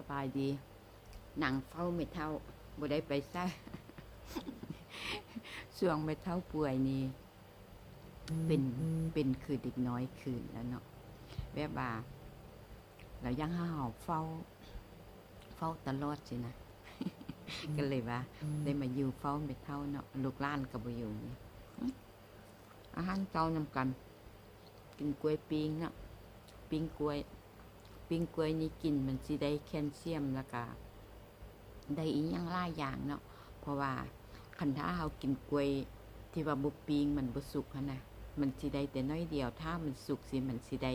บายดีหนังเฝ้าไม่เท่าบ่ได้ไปใส่ช่วงไม่เท่าป่วยนี่เป็นคือเด็กน้อยคืนแล้วเนาะแบบว่าเรายังห่าเฝ้าตลอดสินะก็เลยว่าได้มาอยู่เฝ้าไม่เท่าเนาะลูกหลานกับบ่อยู่นี่อาหารเก่านำกันกินกล้วยปิ้งเนาะปิ้งกล้วยนี่กินมันสิได้แคลเซียมแล้วก็ได้อีกอย่างหลายอย่างเนาะเพราะว่าคันถ้าเรากินกล้วยที่ว่าบุปิ้งมันบ่สุกนะมันสิได้แต่น้อยเดียวถ้ามันสุกสิมันสิได้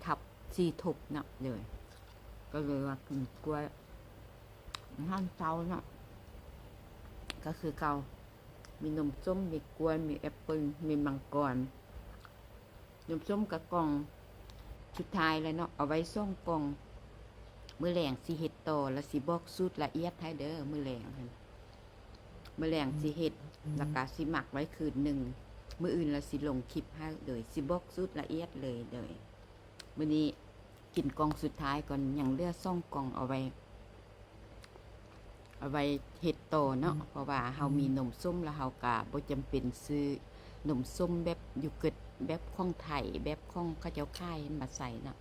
4 ทบเนาะเลยก็เลยว่ากินกล้วยห้ามเจ้าเนาะก็คือเกามีนมส้มมีกล้วยมีแอปเปิ้ลมีมังกรนมส้มกับกล่องสุดท้ายเลยเนาะเอาไว้ส่งกล่องมื้อแรงสิเฮ็ดต่อแล้วสิบอกสูตรละเอียดให้เด้อมื้อแรงสิเฮ็ดแล้วก็สิหมักไว้คืนหนึ่งมื้ออื่นแล้วสิลงคลิปให้เลยสิบอกสูตรละเอียดเลยมื้อนี้กินกล่องสุดท้ายก่อนยังเหลือส่งกล่องเอาไว้เฮ็ดต่อเนาะเพราะว่าเฮามีนมส้มแล้วเฮาก็บ่จำเป็นซื้อนมส้มแบบยูเกิร์ตแบบของไทยแบบของเขาเจ้าค่ายมาใส่เนาะ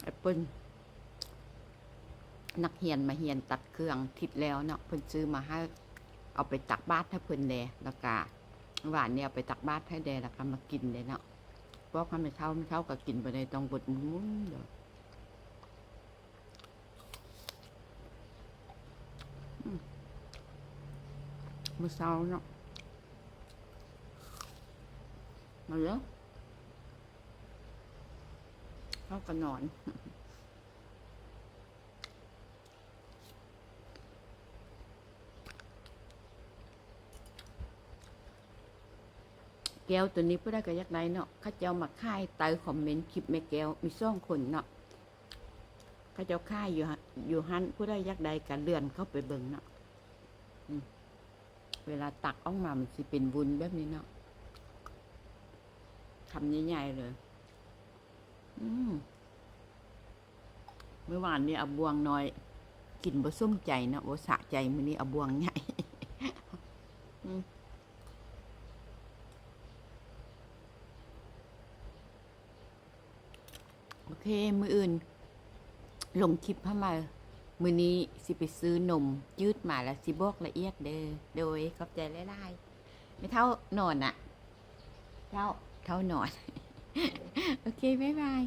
แอปเปิ้ลนักเรียนมาเรียนตัดเครื่องทิศแล้วเนาะเพิ่นซื้อมาให้เอาไปตักบาตรให้เพิ่นแลแล้วก็หวานเนี่ยเอาไปตักบาตรให้แดแล้วก็มากินเลยเนาะบอกให้ไม่เท่าก็กินไปได้ต้องบดมุ้งเด้อมื้อเช้าเนาะมาแล้วเขาก็นอนแก้วตัวนี้เพื่อได้ก็ยักได้เนาะข้าเจ้ามาค่ายไต่คอมเมนต์คลิปแม่แก้วมี2 คนเนาะข้าเจ้าค่ายอยู่หันผู้ได้ยักได้กันเลื่อนเข้าไปเบิ่งเนาะเวลาตักออกมามันสิเป็นวุ้นแบบนี้เนาะทำใหญ่ๆเลยเมื่อวานนี้เอาบวงน้อยกินบ่ส้มใจเนาะบ่สะใจมื้อนี้เอาบวงใหญ่โอเคมื้ออื่นลงคลิปเข้ามามื้อนี้สิไปซื้อนมยืดมาแล้วสิบอกละเอียดเด้อโดยขอบใจหลายๆไม่เท่านอนอ่ะเท่านอนโอเคบ๊ายบาย